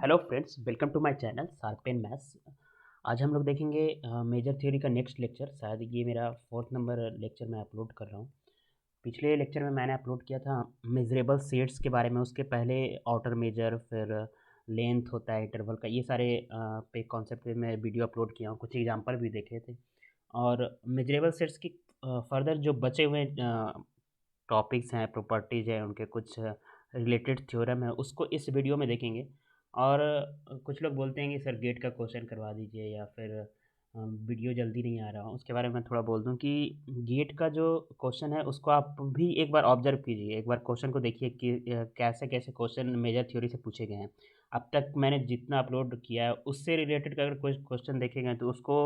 Hello friends, welcome to my channel sharpen maths. आज हम लोग देखेंगे मेजर थ्योरी का नेक्स्ट लेक्चर। शायद ये मेरा फोर्थ नंबर लेक्चर मैं अपलोड कर रहा हूँ। पिछले लेक्चर में मैंने अपलोड किया था मेजरेबल सेट्स के बारे में। उसके पहले आउटर मेजर, फिर लेंथ होता है इंटरवल का, ये सारे पे कॉन्सेप्ट पे मैं वीडियो अपलोड किया हूँ। कुछ एग्जांपल भी देखे थे। और मेजरेबल सेट्स की फर्दर जो बचे हुए टॉपिक्स हैं, प्रॉपर्टीज़ हैं, उनके कुछ रिलेटेड थ्योरम है, उसको इस वीडियो में देखेंगे। और कुछ लोग बोलते हैं कि सर गेट का क्वेश्चन करवा दीजिए, या फिर वीडियो जल्दी नहीं आ रहा। उसके बारे में थोड़ा बोल दूं कि गेट का जो क्वेश्चन है उसको आप भी एक बार ऑब्जर्व कीजिए। एक बार क्वेश्चन को देखिए कि कैसे कैसे क्वेश्चन मेजर थ्योरी से पूछे गए हैं। अब तक मैंने जितना अपलोड किया है उससे रिलेटेड अगर कोई क्वेश्चन देखे गए तो उसको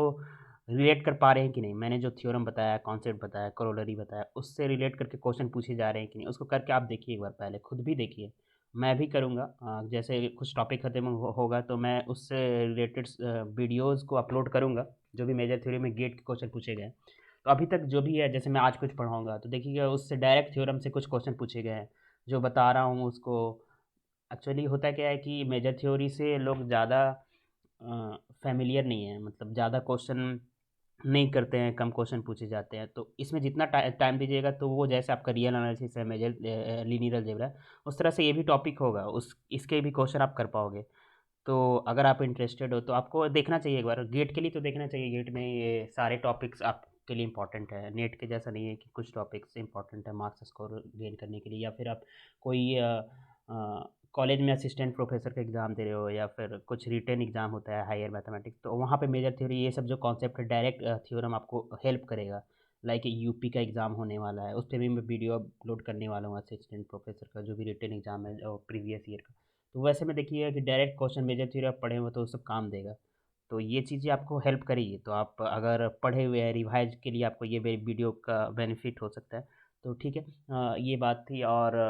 रिलेट कर पा रहे हैं कि नहीं। मैंने जो थ्योरम बताया, कॉन्सेप्ट बताया, करोलरी बताया, उससे रिलेट करके क्वेश्चन पूछे जा रहे हैं कि नहीं, उसको करके आप देखिए एक बार। पहले खुद भी देखिए, मैं भी करूँगा। जैसे कुछ टॉपिक खत्म होगा तो मैं उससे रिलेटेड वीडियोज़ को अपलोड करूँगा, जो भी मेजर थ्योरी में गेट के क्वेश्चन पूछे गए हैं। तो अभी तक जो भी है, जैसे मैं आज कुछ पढ़ाऊँगा तो देखिएगा उससे डायरेक्ट थ्योरम से कुछ क्वेश्चन पूछे गए हैं। जो बता रहा हूँ उसको एक्चुअली होता क्या है कि मेजर थ्योरी से लोग ज़्यादा फ़ैमिलियर नहीं है, मतलब ज़्यादा क्वेश्चन नहीं करते हैं, कम क्वेश्चन पूछे जाते हैं। तो इसमें जितना टाइम दीजिएगा तो वो जैसे आपका रियल एनालिसिस है, मेजर लीनियर अलजेब्रा, उस तरह से ये भी टॉपिक होगा, उस इसके भी क्वेश्चन आप कर पाओगे। तो अगर आप इंटरेस्टेड हो तो आपको देखना चाहिए एक बार। गेट के लिए तो देखना चाहिए। गेट में ये सारे टॉपिक्स आपके लिए इंपॉर्टेंट है। नेट के जैसा नहीं है कि कुछ टॉपिक्स इंपॉर्टेंट है मार्क्स स्कोर गेन करने के लिए, या फिर आप कोई कॉलेज में असिस्टेंट प्रोफेसर का एग्ज़ाम दे रहे हो, या फिर कुछ रिटेन एग्ज़ाम होता है हायर मैथमेटिक्स, तो वहाँ पे मेजर थ्योरी ये सब जो कॉन्सेप्ट है डायरेक्ट थ्योरम आपको हेल्प करेगा। लाइक यूपी का एग्ज़ाम होने वाला है, उस पर भी मैं वीडियो अपलोड करने वाला हूँ। असिस्टेंट प्रोफेसर का जो भी रिटेन एग्ज़ाम है प्रीवियस ईयर का, तो वैसे में देखिएगा कि डायरेक्ट क्वेश्चन मेजर थ्योरी आप पढ़े हो तो वो सब काम देगा। तो ये चीज़ें आपको हेल्प करेगी। तो आप अगर पढ़े हुए हैं, रिवाइज के लिए आपको ये वीडियो का बेनिफिट हो सकता है। तो ठीक है, ये बात थी। और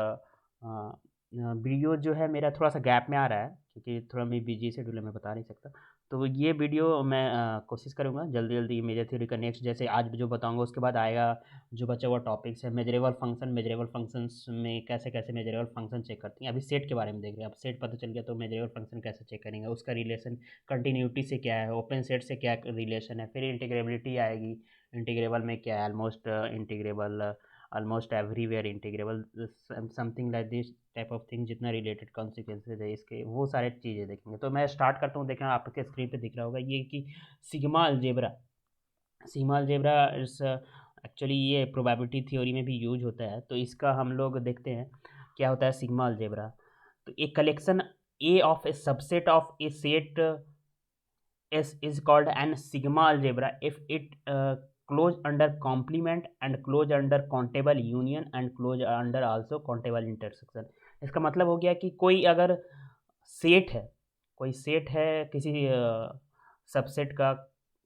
वीडियो जो है मेरा थोड़ा सा गैप में आ रहा है, क्योंकि थोड़ा मैं बिजी शेड्यूल है, मैं बता नहीं सकता। तो ये वीडियो मैं कोशिश करूँगा जल्दी जल्दी मेजर थ्योरी का नेक्स्ट, जैसे आज जो बताऊँगा उसके बाद आएगा जो बचा हुआ टॉपिक्स है। मेजरेबल फंक्शन, मेजरेबल फंक्शंस में कैसे कैसे मेजरेबल फंक्शन चेक करते हैं। अभी सेट के बारे में देख रहे हैं। अब सेट पता चल गया तो मेजरेबल फंक्शन कैसे चेक करेंगे, उसका रिलेशन कंटिन्यूटी से क्या है, ओपन सेट से क्या रिलेशन है, फिर इंटीग्रेबिलिटी आएगी। इंटीग्रेबल में क्या है, almost integrable, almost everywhere integrable, something like this type of thing. जितना रिलेटेड कॉन्सिक्वेंसेज है इसके, वो सारे चीज़ें देखेंगे। तो मैं स्टार्ट करता हूँ। देखना आपके स्क्रीन पे दिख रहा होगा ये कि सिग्मा अलजेब्रा। सिग्मा अलजेब्रा इस एक्चुअली ये प्रोबेबिलिटी थ्योरी में भी यूज होता है। तो इसका हम लोग देखते हैं क्या होता है सिग्मा अलजेब्रा। तो एक collection A of A subset of A set S is called an sigma algebra if it close under complement and close under countable union and close under also countable intersection। इसका मतलब हो गया कि कोई अगर set है, कोई set है किसी सबसेट का,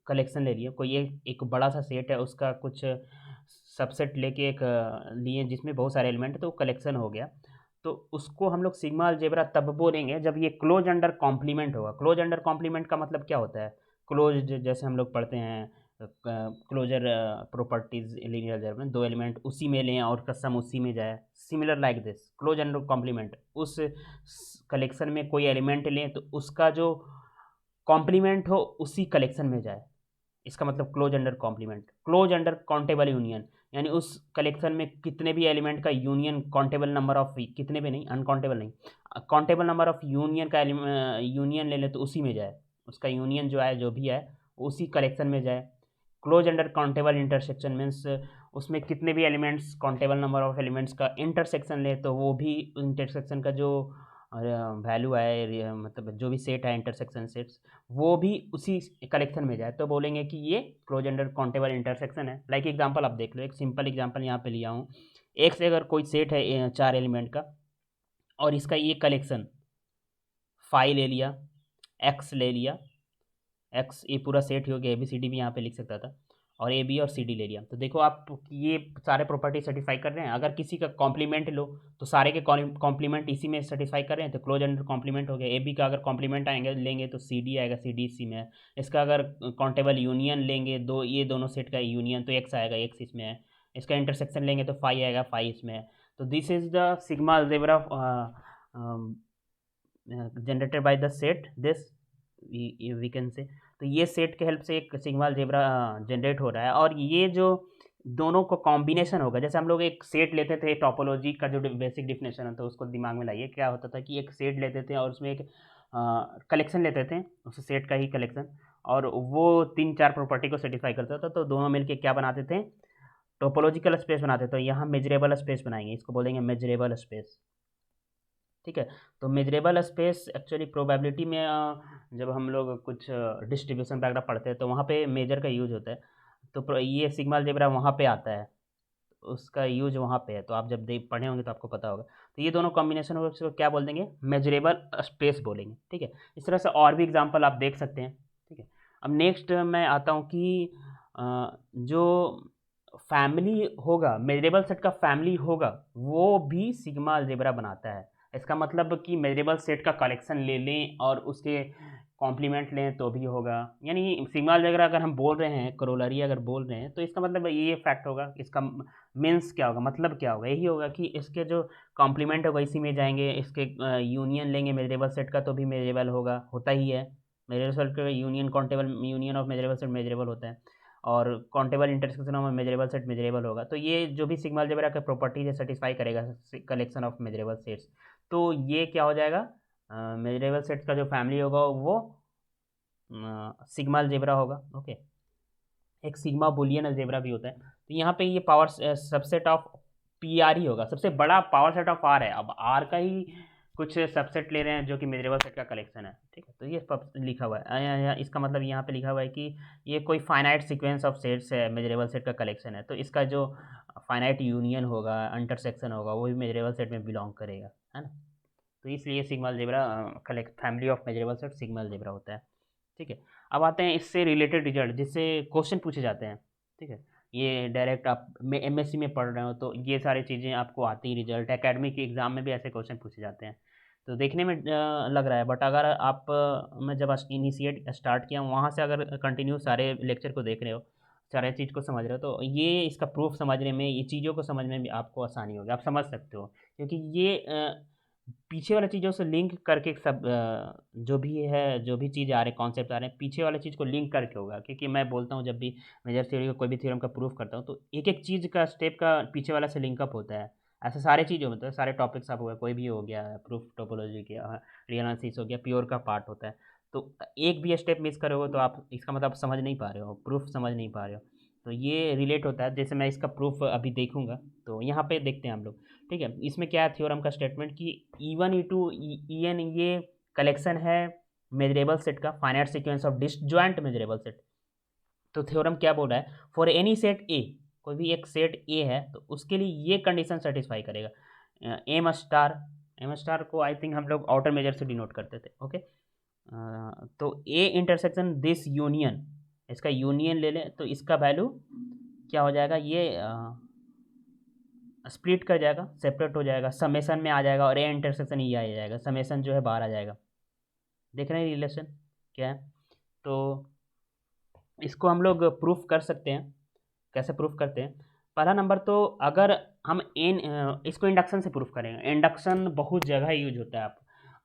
कलेक्शन ले लिया कोई एक बड़ा सा सेट है, उसका कुछ सबसेट लेके एक लिए जिसमें बहुत सारे एलिमेंट है, तो कलेक्शन हो गया। तो उसको हम लोग सिग्मा अलजेब्रा तब बोलेंगे जब ये क्लोज अंडर कॉम्प्लीमेंट होगा। क्लोज अंडर कॉम्प्लीमेंट का मतलब क्या होता है? क्लोज जैसे हम लोग पढ़ते हैं क्लोजर प्रॉपर्टीज लीनियर अलजेब्रा में, दो एलिमेंट उसी में लें और का सम उसी में जाए। Similar like this close under complement, उस कलेक्शन में कोई एलिमेंट लें तो उसका जो कॉम्प्लीमेंट हो उसी कलेक्शन में जाए। इसका मतलब close under complement. Close under countable union, यानी उस कलेक्शन में कितने भी एलिमेंट का यूनियन, काउंटेबल नंबर ऑफ, कितने भी नहीं, अनकाउंटेबल नहीं, काउंटेबल नंबर ऑफ यूनियन का यूनियन ले ले तो उसी में जाए। उसका यूनियन जो है, जो भी है, उसी कलेक्शन में जाए। Close under countable intersection means उसमें कितने भी elements, countable number of elements का इंटरसेक्शन ले तो वो भी इंटरसेक्शन का जो वैल्यू है, मतलब जो भी सेट है इंटरसेक्शन सेट्स, वो भी उसी कलेक्शन में जाए। तो बोलेंगे कि ये क्लोज अंडर काउंटेबल इंटरसेक्शन है। लाइक एग्जांपल आप देख लो, एक सिंपल एग्जांपल यहाँ पे लिया हूँ। एक से अगर कोई सेट है चार एलिमेंट का, और इसका ये कलेक्शन फाइव ले लिया, एक्स ले लिया, एक्स ये पूरा सेट ही हो गया, ए बी सी डी भी यहाँ पे लिख सकता था, और ए बी और सी डी ले लिया। तो देखो आप ये सारे प्रॉपर्टी सेटिस्फाई कर रहे हैं। अगर किसी का कॉम्प्लीमेंट लो तो सारे के कॉम्प्लीमेंट इसी में सेटिस्फाई कर रहे हैं, तो क्लोज अंडर कॉम्प्लीमेंट हो गया। ए बी का अगर कॉम्प्लीमेंट आएंगे लेंगे तो सी डी आएगा, सी डी इसी में है। इसका अगर काउंटेबल यूनियन लेंगे, दो ये दोनों सेट का यूनियन, तो एक्स आएगा, एक्स इसमें है। इसका इंटरसेक्शन लेंगे तो फाइव आएगा, फाइव इसमें है। तो this is the sigma algebra generated by the set this we can say. तो ये सेट के हेल्प से एक सिग्मा अलजेब्रा जनरेट हो रहा है, और ये जो दोनों को कॉम्बिनेशन होगा, जैसे हम लोग एक सेट लेते थे, टोपोलॉजी का जो बेसिक डिफिनेशन होता है उसको दिमाग में लाइए। क्या होता था कि एक सेट लेते थे और उसमें एक कलेक्शन लेते थे, उस सेट का ही कलेक्शन, और वो 3-4 प्रॉपर्टी को सेटिस्फाई करता था, तो दोनों मिलके क्या बनाते थे, टोपोलॉजिकल स्पेस बनाते थे। तो यहाँ मेजरेबल स्पेस बनाएंगे, इसको बोलेंगे मेजरेबल स्पेस। ठीक है, तो मेजरेबल स्पेस एक्चुअली प्रोबेबिलिटी में जब हम लोग कुछ डिस्ट्रीब्यूशन वगैरह पढ़ते हैं तो वहाँ पे मेजर का यूज होता है। तो ये सिग्मा अलजेब्रा वहाँ पे आता है, उसका यूज वहाँ पे है, तो आप जब देख पढ़े होंगे तो आपको पता होगा। तो ये दोनों कॉम्बिनेशन होगा, उसको क्या बोल देंगे, मेजरेबल स्पेस बोलेंगे। ठीक है, इस तरह से और भी एग्जांपल आप देख सकते हैं। ठीक है, अब नेक्स्ट मैं आता हूँ कि जो फैमिली होगा, मेजरेबल सेट का फैमिली होगा, वो भी सिग्मा अलजेब्रा बनाता है। इसका मतलब कि मेजरेबल सेट का कलेक्शन ले लें और उसके कॉम्प्लीमेंट लें तो भी होगा। यानी सिग्मा अलजेब्रा अगर हम बोल रहे हैं, करोलरी अगर बोल रहे हैं, तो इसका मतलब ये फैक्ट होगा। इसका मीन्स क्या होगा, मतलब क्या होगा, यही होगा कि इसके जो कॉम्प्लीमेंट होगा इसी में जाएंगे। इसके यूनियन लेंगे मेजरेबल सेट का तो भी मेजरेबल होगा, होता ही है। मेजरेबल सेट का union countable, union of measurable set measurable होता है, और countable intersection of measurable set measurable होगा। तो ये जो भी सिग्मा अलजेब्रा का प्रॉपर्टीज है सेटिस्फाई करेगा कलेक्शन ऑफ मेजरेबल सेट्स। तो ये क्या हो जाएगा, मेजरेबल सेट्स का जो फैमिली होगा वो सिग्मा अलजेब्रा होगा। ओके, एक सिग्मा बुलियन अलजेब्रा भी होता है। तो यहाँ पे ये power subset of P R ही होगा, सबसे बड़ा पावर सेट ऑफ आर है। अब आर का ही कुछ सबसेट ले रहे हैं जो कि मेजरेबल सेट का कलेक्शन है। ठीक है, तो ये लिखा हुआ है इसका मतलब यहाँ पे लिखा हुआ है कि ये कोई फाइनाइट सीक्वेंस ऑफ सेट्स है, मेजरेबल सेट का कलेक्शन है, तो इसका जो फाइनाइट यूनियन होगा, इंटरसेक्शन होगा, वो भी मेजरेबल सेट में बिलोंग करेगा, है ना। तो इसलिए sigma algebra collect family of measurable set sigma algebra होता है। ठीक है, अब आते हैं इससे रिलेटेड रिजल्ट जिससे क्वेश्चन पूछे जाते हैं। ठीक है, ये डायरेक्ट आप एमएससी में पढ़ रहे हो तो ये सारी चीज़ें आपको आती ही, रिजल्ट एकेडमिक एग्जाम में भी ऐसे क्वेश्चन पूछे जाते हैं। तो देखने में लग रहा है, बट अगर आप मैं जब इनिशिएट स्टार्ट किया वहाँ से अगर कंटिन्यू सारे लेक्चर को देख रहे हो, सारे चीज़ को समझ रहे हो, तो ये इसका प्रूफ समझने में, ये चीज़ों को समझने में भी आपको आसानी होगी, आप समझ सकते हो। क्योंकि ये पीछे वाली चीज़ों से लिंक करके सब जो भी है, जो भी चीज़ आ रहे, कॉन्सेप्ट आ रहे हैं, पीछे वाली चीज़ को लिंक करके होगा। क्योंकि मैं बोलता हूँ जब भी मेजर थ्योरी का कोई भी थ्योरम का प्रूफ करता हूँ तो एक एक चीज़ का स्टेप का पीछे वाला से लिंकअप होता है। ऐसे सारे चीज़ों में, तो सारे टॉपिक्स आप हो गया, कोई भी हो गया, प्रूफ टोपोलॉजी के, रियल एनालिसिस हो गया, प्योर का पार्ट होता है। तो एक भी स्टेप मिस करोगे तो आप इसका मतलब समझ नहीं पा रहे हो, प्रूफ समझ नहीं पा रहे हो। तो ये रिलेट होता है। जैसे मैं इसका प्रूफ अभी देखूंगा, तो यहाँ पे देखते हैं हम लोग। ठीक है, इसमें क्या है थ्योरम का स्टेटमेंट कि E1 E2 EN ये कलेक्शन है मेजरेबल सेट का, finite sequence of disjoint measurable set. तो थ्योरम क्या बोल रहा है, फॉर एनी सेट ए, कोई भी एक सेट ए है तो उसके लिए ये कंडीशन सेटिस्फाई करेगा। एम स्टार को आई थिंक हम लोग आउटर मेजर से डिनोट करते थे। ओके, तो ए इंटरसेक्शन दिस यूनियन, इसका यूनियन ले लें तो इसका वैल्यू क्या हो जाएगा, ये स्प्लिट कर जाएगा, सेपरेट हो जाएगा, समेसन में आ जाएगा, और ए इंटरसेक्शन ये आ जाएगा, समेसन जो है बाहर आ जाएगा। देख रहे हैं रिलेशन क्या है। तो इसको हम लोग प्रूफ कर सकते हैं। कैसे प्रूफ करते हैं, पहला नंबर तो अगर हम इसको इंडक्शन से प्रूफ करेंगे। इंडक्शन बहुत जगह यूज होता है, आप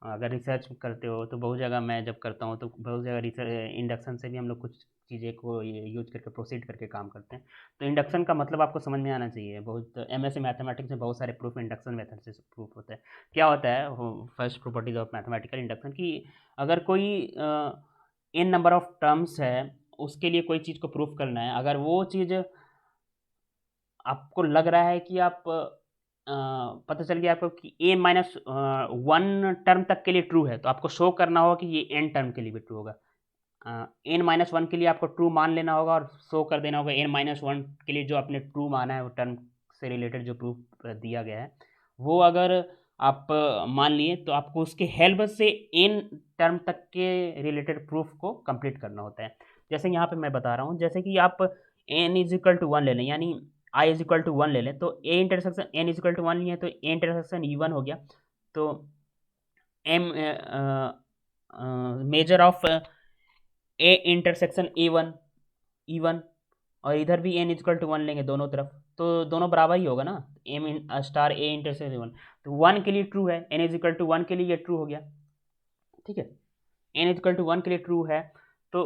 अगर रिसर्च करते हो तो बहुत जगह, मैं जब करता हूँ तो बहुत जगह रिसर्च इंडक्शन से भी हम लोग कुछ चीज़ें को यूज करके प्रोसीड करके काम करते हैं। तो इंडक्शन का मतलब आपको समझ में आना चाहिए। बहुत एमएससी मैथमेटिक्स में बहुत सारे प्रूफ इंडक्शन मेथड से प्रूफ होता है। क्या होता है first properties of mathematical induction, कि अगर कोई एन नंबर ऑफ टर्म्स है, उसके लिए कोई चीज़ को प्रूफ करना है, अगर वो चीज़ आपको लग रहा है कि आप पता चल गया आपको कि ए माइनस 1 टर्म तक के लिए ट्रू है, तो आपको शो करना होगा कि ये एन टर्म के लिए भी ट्रू होगा। एन माइनस 1 के लिए आपको ट्रू मान लेना होगा और शो कर देना होगा एन माइनस 1 के लिए जो आपने ट्रू माना है, वो टर्म से रिलेटेड जो प्रूफ दिया गया है वो अगर आप मान लिए, तो आपको उसके हेल्प से एन टर्म तक के रिलेटेड प्रूफ को कंप्लीट करना होता है। जैसे यहाँ पे मैं बता रहा हूँ, जैसे कि आप एन इज इक्वल टू 1 ले लें, यानी आई इज इक्वल टू 1 ले लें, तो A intersection N is equal to 1 लिए तो ए इंटरसेक्शन E1 हो गया। तो M measure of A intersection E1 और इधर भी एन इक्वल टू 1 लेंगे दोनों तरफ, तो दोनों बराबर ही होगा ना, एम स्टार ए इंटरसेक्शन 1, तो 1 के लिए ट्रू है, एन इज इक्वल टू 1 के लिए ये ट्रू हो गया। ठीक है, n इज इक्वल टू 1 के लिए ट्रू है। तो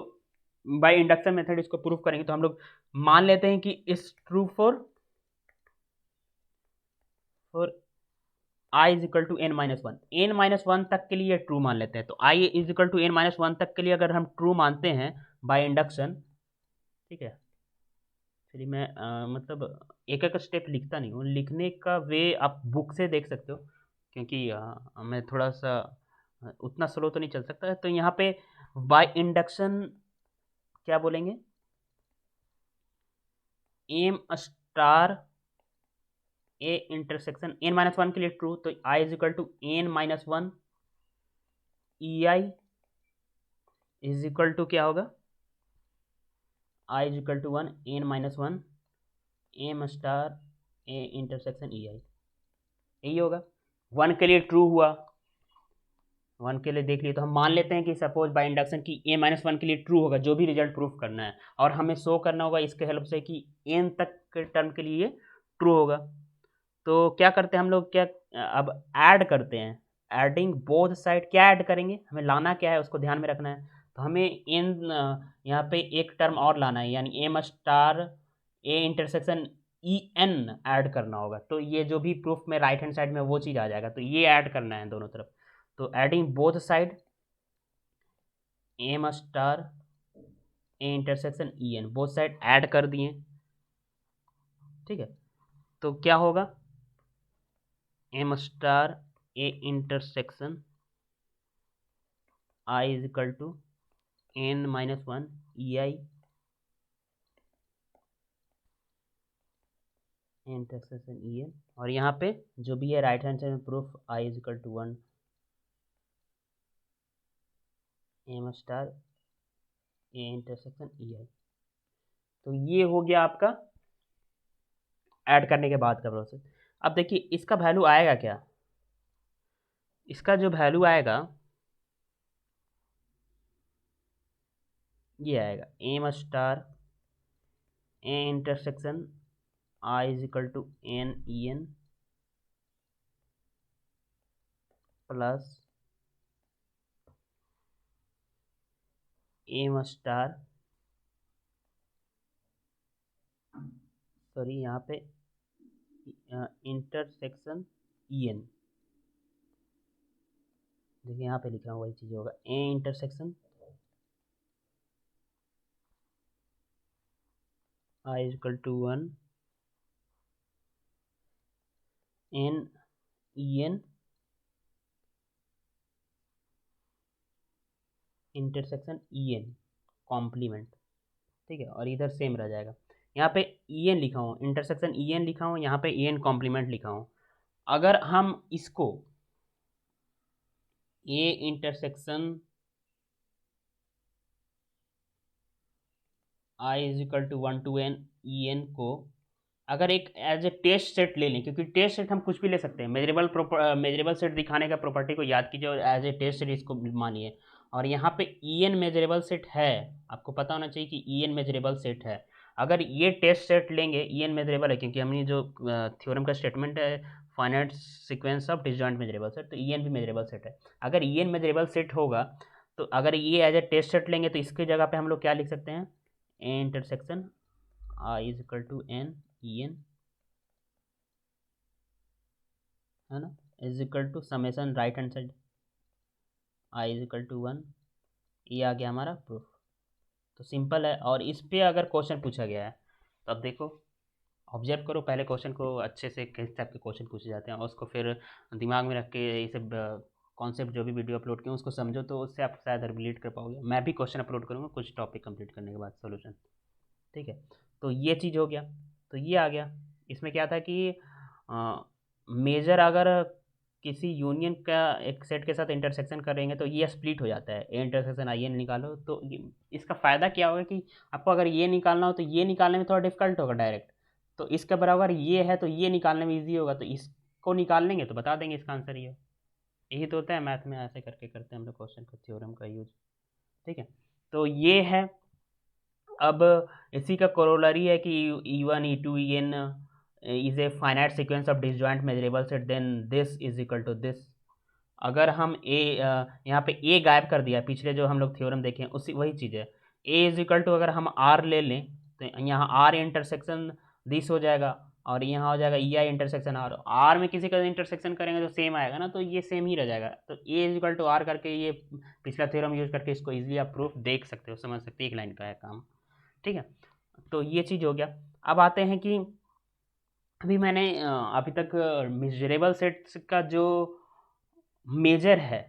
बाय इंडक्शन मेथड इसको प्रूफ करेंगे तो हम लोग मान लेते हैं कि इस true for i is equal to n minus one, n minus one तक के लिए ट्रू मान लेते हैं। तो i is equal to n minus one तक के लिए अगर हम ट्रू मानते हैं बाय इंडक्शन, ठीक है, चलिए मैं मतलब एक एक स्टेप लिखता नहीं हूँ, लिखने का वे आप बुक से देख सकते हो, क्योंकि मैं थोड़ा सा उतना स्लो तो नहीं चल सकता। तो यहाँ पे बाय इंडक्शन क्या बोलेंगे, M star A intersection n minus one के लिए ट्रू, तो i is equal to n minus one E I is equal to क्या होगा, i is equal to one n minus one M star A intersection E I, यही होगा। One के लिए true हुआ, वन के लिए देख लिए, तो हम मान लेते हैं कि सपोज बाय इंडक्शन की a माइनस वन के लिए ट्रू होगा, जो भी रिजल्ट प्रूफ करना है, और हमें शो करना होगा इसके हेल्प से कि n तक के टर्म के लिए ट्रू होगा। तो क्या करते हैं हम लोग, क्या अब ऐड करते हैं, एडिंग बोथ साइड। क्या ऐड करेंगे, हमें लाना क्या है उसको ध्यान में रखना है। तो हमें n यहाँ पे एक टर्म और लाना है, यानी M star A intersection E N add करना होगा। तो ये जो भी प्रूफ में राइट हैंड साइड में वो चीज़ आ जाएगा, तो ये ऐड करना है दोनों तरफ। तो adding both side M star A intersection E N, both side add कर दिए, ठीक है। तो क्या होगा, M star A intersection I is equal to N minus one E I intersection E N, और यहाँ पे जो भी है राइट हैंड साइड में proof I is equal to one M star A intersection E I. तो ये हो गया आपका ऐड करने के बाद का प्रोसेस। अब देखिए इसका वैल्यू आएगा क्या, इसका जो वैल्यू आएगा ये आएगा M star A intersection I is equal to N E N plus M star, sorry यहाँ पे इंटरसेक्शन ई एन, देखिए यहाँ पे लिखा हुआ वही चीज़ होगा, A intersection I is equal to one N E N intersection E N complement, ठीक है। और इधर सेम रह जाएगा, यहाँ पे ई एन लिखा हूँ, इंटरसेक्शन ई एन लिखा हूँ, यहाँ पे ई एन कॉम्प्लीमेंट लिखा हूँ। अगर हम इसको A intersection I is equal to one to N E N को अगर एक एज ए टेस्ट सेट ले लें, क्योंकि टेस्ट सेट हम कुछ भी ले सकते हैं, मेजरेबल सेट दिखाने का प्रॉपर्टी को याद कीजिए और एज ए टेस्ट सेट इसको मानिए। और यहाँ पे ई एन मेजरेबल सेट है, आपको पता होना चाहिए कि ई एन मेजरेबल सेट है। अगर ये टेस्ट सेट लेंगे, ई एन मेजरेबल है, क्योंकि हमने जो थ्योरम का स्टेटमेंट है finite sequence of disjoint measurable set, तो ई एन भी मेजरेबल सेट है। अगर ई एन मेजरेबल सेट होगा तो अगर ये एज ए टेस्ट सेट लेंगे तो इसकी जगह पे हम लोग क्या लिख सकते हैं, A intersection I is equal to N E N, है ना, is equal to summation right hand side I is equal to one, ये आ गया हमारा प्रूफ। तो सिंपल है। और इस पे अगर क्वेश्चन पूछा गया है तो अब देखो, ऑब्जर्व करो पहले क्वेश्चन को अच्छे से, किस टाइप के क्वेश्चन पूछे जाते हैं, और उसको फिर दिमाग में रख के ये सब कॉन्सेप्ट जो भी वीडियो अपलोड किए उसको समझो, तो उससे आप शायद रिलेट कर पाओगे। मैं भी क्वेश्चन अपलोड करूँगा कुछ टॉपिक कंप्लीट करने के बाद सोल्यूशन, ठीक है। तो ये चीज़ हो गया, तो ये आ गया। इसमें क्या था कि मेजर अगर किसी यूनियन का एक सेट के साथ इंटरसेक्शन करेंगे तो ये स्प्लिट हो जाता है, ए इंटरसेक्शन आई एन निकालो। तो इसका फ़ायदा क्या होगा कि आपको अगर ये निकालना हो तो ये निकालने में थोड़ा डिफिकल्ट होगा डायरेक्ट, तो इसके बराबर ये है तो ये निकालने में ईजी होगा, तो इसको निकाल लेंगे तो बता देंगे इसका आंसर ये। यही तो होता है मैथ में, ऐसे करके करते हैं हम लोग क्वेश्चन का थ्योरम का यूज, ठीक है। तो ये है। अब इसी का कोरोलरी है कि E one E two E N is a finite sequence of disjoint measurable set, then this is equal to this। अगर हम यहाँ पे ए गायब कर दिया, पिछले जो हम लोग थ्योरम देखे हैं उसी वही चीज़ है। ए इज इक्वल टू अगर हम आर ले लें तो यहाँ आर इंटरसेक्शन दिस हो जाएगा और यहाँ हो जाएगा ई आई इंटरसेक्शन आर। आर में किसी का इंटरसेक्शन करेंगे तो सेम आएगा ना, तो ये सेम ही रह जाएगा। तो A is equal to are करके ये पिछला थ्योरम यूज करके इसको इजीली आप प्रूफ देख सकते हो, समझ सकते हो, एक लाइन का है काम। ठीक है, तो ये चीज़ हो गया। अब आते हैं कि अभी मैंने अभी तक मेजरेबल सेट्स का जो मेजर है,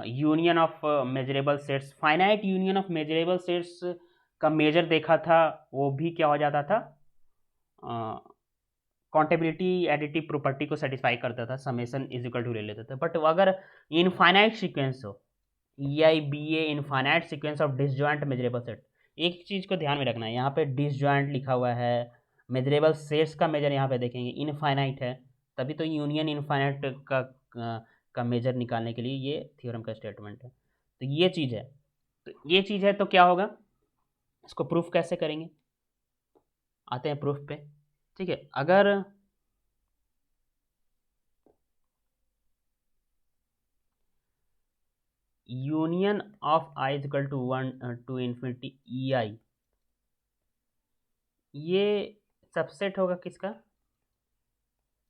union of measurable sets, finite union of measurable sets का मेजर देखा था, वो भी क्या हो जाता था, काउंटेबिलिटी एडिटिव प्रॉपर्टी को सेटिस्फाई करता था, समेशन इज इक्वल टू ले लेते थे। बट अगर इनफाइनाइट सीक्वेंस हो, E I be a infinite sequence of disjoint measurable set, एक चीज़ को ध्यान में रखना है, यहाँ पे डिसजॉइंट लिखा हुआ है, मेजरेबल सेट्स का मेजर यहाँ पे देखेंगे इनफाइनाइट है, तभी तो यूनियन इनफाइनाइट का मेजर निकालने के लिए ये थ्योरम का स्टेटमेंट है। तो ये चीज़ है, तो क्या होगा, इसको प्रूफ कैसे करेंगे, आते हैं प्रूफ पे। ठीक है, अगर union of I is equal to 1 to infinity E I, ये सबसेट होगा किसका,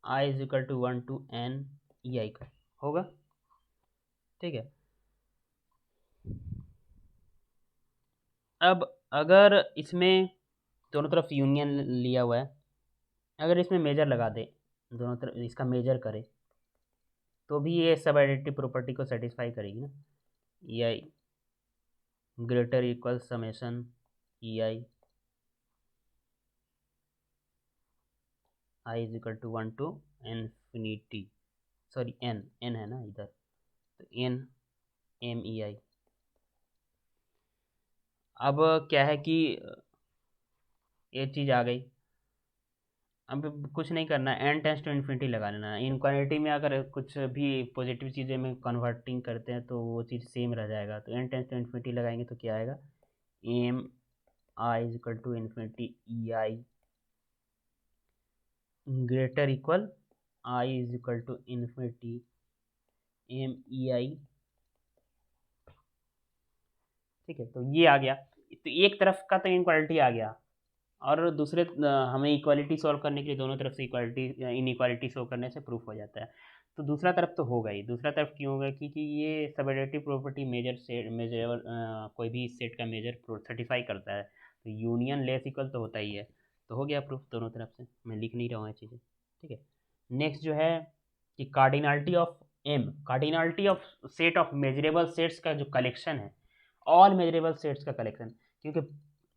I is equal to 1 to N E I का होगा। ठीक है, अब अगर इसमें दोनों तरफ यूनियन लिया हुआ है, अगर इसमें मेजर लगा दे, दोनों तरफ इसका मेजर करे, तो भी ये सब एडिटिव प्रॉपर्टी को सेटिस्फाई करेगी ना। E I greater equal summation E I I is equal to 1 to infinity, sorry N है ना इधर, तो एन एम ई आई। अब क्या है कि ये चीज़ आ गई, अब कुछ नहीं करना, एन टेंस टू इन्फिनिटी लगा लेना। इनक्वालिटी में अगर कुछ भी पॉजिटिव चीज़ें में कन्वर्टिंग करते हैं तो वो चीज़ सेम रह जाएगा, तो एन टेंस टू इन्फिनिटी लगाएंगे तो क्या आएगा, M I is equal to infinity E I greater equal I is equal to infinity M E I. ठीक है, तो ये आ गया, तो एक तरफ का तो इनक्वालिटी आ गया, और दूसरे हमें इक्वालिटी सॉल्व करने के लिए दोनों तरफ से इक्वालिटी इनइक्वालिटी शो करने से प्रूफ हो जाता है। तो दूसरा तरफ तो होगा ही, दूसरा तरफ क्यों होगा, क्योंकि ये सबएडिटिव प्रॉपर्टी मेजर सेट मेजरेबल कोई भी सेट का मेजर सर्टिफाई करता है, तो यूनियन लेस इक्वल तो होता ही है। तो हो गया प्रूफ दोनों तरफ से, मैं लिख नहीं रहा हूँ ये चीज़ें। ठीक है, नेक्स्ट जो है कि cardinality of M, cardinality of set of measurable sets का जो कलेक्शन है, ऑल मेजरेबल सेट्स का कलेक्शन, क्योंकि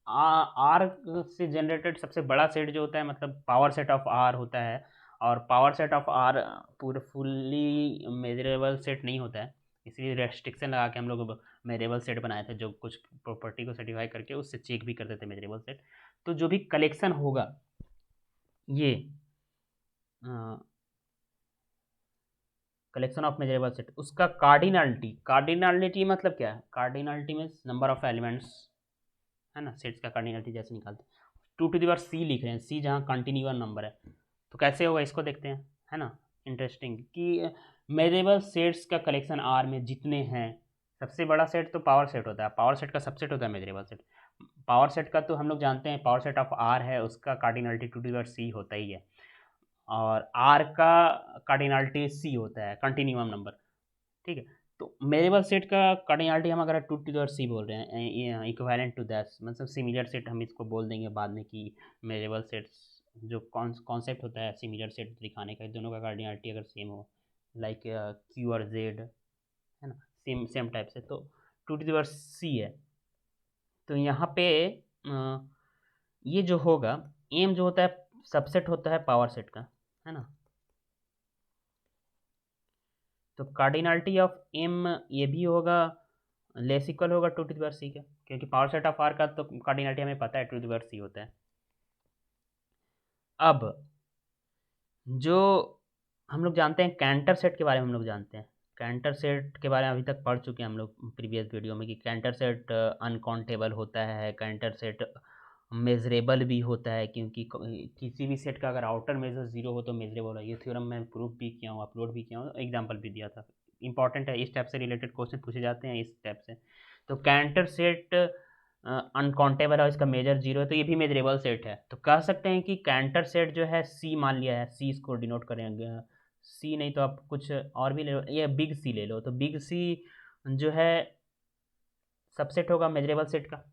आर से जनरेटेड सबसे बड़ा सेट जो होता है, मतलब पावर सेट ऑफ आर होता है, और पावर सेट ऑफ आर पूरे फुल्ली मेजरेबल सेट नहीं होता है, इसलिए रेस्ट्रिक्शन लगा के हम लोग मेजरेबल सेट बनाए थे, जो कुछ प्रॉपर्टी को सर्टिफाई करके उससे चेक भी करते थे मेजरेबल सेट। तो जो भी कलेक्शन होगा ये कलेक्शन ऑफ मेजरेबल सेट, उसका कार्डिनलिटी मतलब क्या है, cardinality means number of elements है ना, सेट्स का कार्डिनलिटी जैसे निकालते हैं, 2 लिख रहे हैं, सी जहाँ कंटिन्यूअस नंबर है, तो कैसे होगा इसको देखते हैं, है ना। इंटरेस्टिंग कि मेजरेबल सेट्स का कलेक्शन आर में जितने हैं, सबसे बड़ा सेट तो पावर सेट होता है, पावर सेट का सबसेट होता है मेजरेबल सेट। पावर सेट का तो हम लोग जानते हैं, पावर सेट ऑफ आर है, उसका कार्डिनलिटी 2 होता ही है, और आर का कार्डिनलिटी सी होता है, कंटिन्यूअम नंबर। ठीक है, तो मेजरेबल सेट का कार्डिनलिटी हम अगर 2 बोल रहे हैं, इक्विवेलेंट टू दैट, मतलब सिमिलर सेट हम इसको बोल देंगे बाद में कि मेजरेबल सेट्स जो कॉन्सेप्ट होता है सिमिलर सेट दिखाने का, दोनों का कार्डिनलिटी अगर सेम हो, लाइक क्यू और जेड है ना, सेम सेम टाइप से, तो 2 है। तो यहाँ पे ये जो होगा, एम जो होता है सबसेट होता है पावर सेट का, है ना, तो कार्डिनलिटी ऑफ एम ये भी होगा लेस इक्वल होगा 2 का, क्योंकि पावर सेट ऑफ आर का तो कार्डिनलिटी हमें पता है 2 होता है। अब जो हम लोग जानते हैं कैंटर सेट के बारे में, हम लोग जानते हैं कैंटर सेट के बारे में अभी तक पढ़ चुके हैं हम लोग प्रीवियस वीडियो में, कि कैंटर सेट अनकाउंटेबल होता है, कैंटर सेट मेजरेबल भी होता है, क्योंकि किसी भी सेट का अगर आउटर मेजर 0 हो तो मेजरेबल है। ये थ्योरम मैं प्रूफ भी किया हूँ, अपलोड भी किया हूँ, एग्जाम्पल भी दिया था इंपॉर्टेंट है, इस टाइप से रिलेटेड क्वेश्चन पूछे जाते हैं इस टाइप से। तो कैंटर सेट अनकाउंटेबल है, इसका मेजर जीरो है, तो ये भी मेजरेबल सेट है। तो कह सकते हैं कि कैंटर सेट जो है सी मान लिया है, सी इसको डिनोट करेंगे, सी नहीं तो आप कुछ और भी ले लो, ये बिग सी ले लो, तो बिग सी जो है सबसेट होगा मेजरेबल सेट का।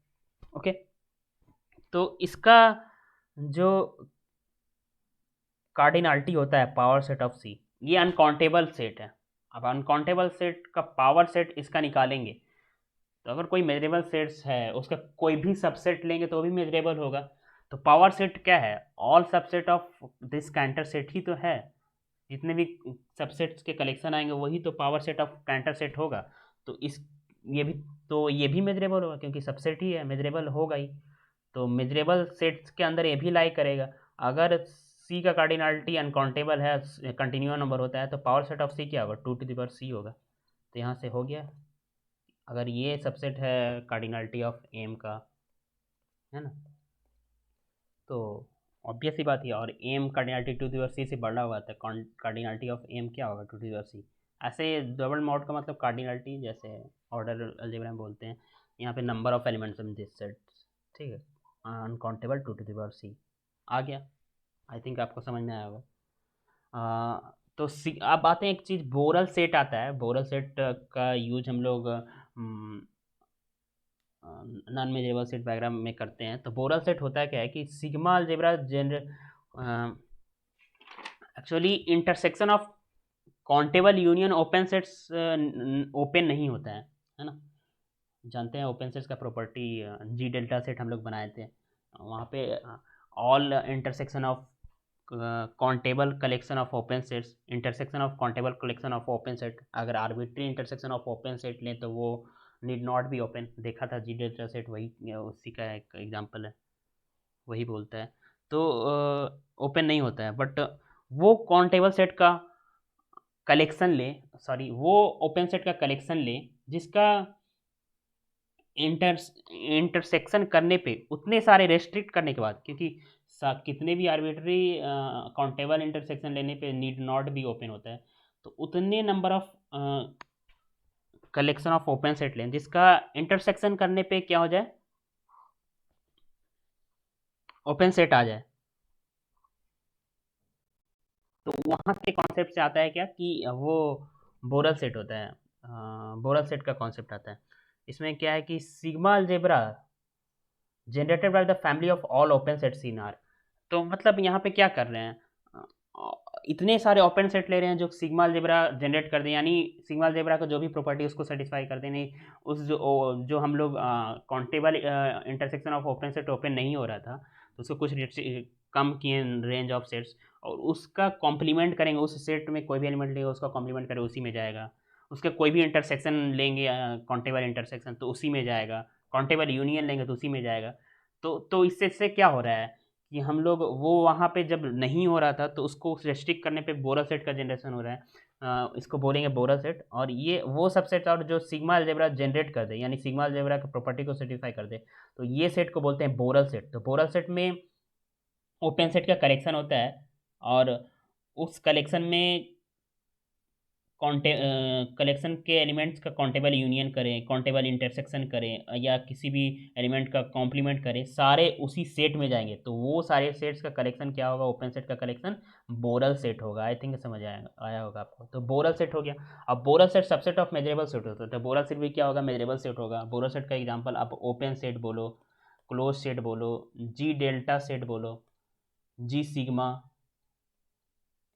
ओके, तो इसका जो कार्डिनलिटी होता है पावर सेट ऑफ सी, ये अनकाउंटेबल सेट है। अब अनकाउंटेबल सेट का पावर सेट इसका निकालेंगे, तो अगर कोई मेजरेबल सेट्स है उसका कोई भी सबसेट लेंगे तो भी मेजरेबल होगा। तो पावर सेट क्या है, all subset of this Cantor set ही तो है, जितने भी सबसेट्स के कलेक्शन आएंगे वही तो power set of Cantor set होगा। तो इस ये भी तो ये भी मेजरेबल होगा क्योंकि सबसेट ही है, मेजरेबल होगा ही। तो मेजरेबल सेट्स के अंदर ये भी लाई करेगा। अगर सी का कार्डिनलिटी अनकाउंटेबल है, कंटिन्यूअस नंबर होता है, तो पावर सेट ऑफ सी क्या होगा, 2 टू द पावर c होगा। तो यहाँ से हो गया, अगर ये सबसेट है कार्डिनलिटी ऑफ एम का, है ना, तो ऑब्वियस ही बात है। और M cardinality 2 to the power c से बड़ा हुआ था, कार्डिनलिटी ऑफ एम क्या होगा, 2 टू द पावर c। ऐसे डबल मॉड का मतलब कार्डिनलिटी, जैसे ऑर्डर अलजेब्रा में बोलते हैं, यहाँ पे number of elements in this set, ठीक है, uncountable 2 to the power c आ गया। आई थिंक आपको समझ में आया होगा। तो अब आते हैं एक चीज़, बोरल सेट आता है। बोरल सेट का यूज हम लोग नॉन मेजरेबल सेट डायग्राम में करते हैं। तो बोरल सेट होता है क्या है कि sigma algebra general actually intersection of countable union open sets open नहीं होता है ना। जानते हैं ओपन सेट्स का प्रॉपर्टी, जी डेल्टा सेट हम लोग बनाए थे, वहाँ पे all intersection of countable collection of open sets, intersection of countable collection of open set, अगर arbitrary intersection of open set लें तो वो नीड नॉट बी ओपन, देखा था जी डेल्टा सेट, वही उसी का एक एग्जांपल है, वही बोलता है। तो ओपन नहीं होता है, बट वो काउंटेबल सेट का कलेक्शन ले, सॉरी वो ओपन सेट का कलेक्शन ले जिसका इंटरसेक्शन करने पे उतने सारे रेस्ट्रिक्ट करने के बाद, क्योंकि कितने भी आर्बिट्री काउंटेबल इंटरसेक्शन लेने पे नीड नॉट बी ओपन होता है, तो उतने number of collection of open set लें जिसका इंटरसेक्शन करने पे क्या हो जाए, ओपन सेट आ जाए। तो वहाँ के कॉन्सेप्ट से आता है क्या कि वो बोरल सेट होता है, बोरल सेट का कॉन्सेप्ट आता है। इसमें क्या है कि sigma algebra generated by the family of all open sets in are. तो मतलब यहाँ पे क्या कर रहे हैं, इतने सारे ओपन सेट ले रहे हैं जो सिग्मा अलजेब्रा जनरेट कर दें, यानी सिग्मा अलजेब्रा का जो भी प्रॉपर्टी उसको सेटिस्फाई कर दें। नहीं, उस जो हम लोग countable intersection of open set open नहीं हो रहा था, तो उसको कुछ कम किए रेंज ऑफ सेट्स, और उसका कॉम्प्लीमेंट करेंगे, उस सेट में कोई भी एलिमेंट लेगा उसका कॉम्प्लीमेंट करें उसी में जाएगा, उसका कोई भी इंटरसेक्शन लेंगे काउंटेबल इंटरसेक्शन तो उसी में जाएगा, काउंटेबल यूनियन लेंगे तो उसी में जाएगा। तो इससे क्या हो रहा है कि हम लोग वो वहाँ पे जब नहीं हो रहा था तो उसको रेस्ट्रिक्ट करने पे बोरल सेट का जनरेशन हो रहा है, इसको बोलेंगे बोरल सेट। और ये वो सब सेट और जो सिग्मा अलजेब्रा जनरेट कर दे, यानी सिग्मा अलजेब्रा की प्रॉपर्टी को सेटिस्फाई कर दे, तो ये सेट को बोलते हैं बोरल सेट। तो बोरल सेट में ओपन सेट का कलेक्शन होता है, और उस कलेक्शन में कलेक्शन के एलिमेंट्स का काउंटेबल यूनियन करें, काउंटेबल इंटरसेक्शन करें, या किसी भी एलिमेंट का कॉम्प्लीमेंट करें, सारे उसी सेट में जाएंगे। तो वो सारे सेट्स का कलेक्शन क्या होगा, ओपन सेट का कलेक्शन बोरल सेट होगा। आई थिंक समझ आया होगा आपको। तो बोरल सेट हो गया। अब Borel set subset of measurable set होता है, तो बोरल सेट भी क्या होगा, मेजरेबल सेट होगा। बोरल सेट का एग्जाम्पल आप ओपन सेट बोलो, क्लोज सेट बोलो, जी डेल्टा सेट बोलो, जी सिग्मा,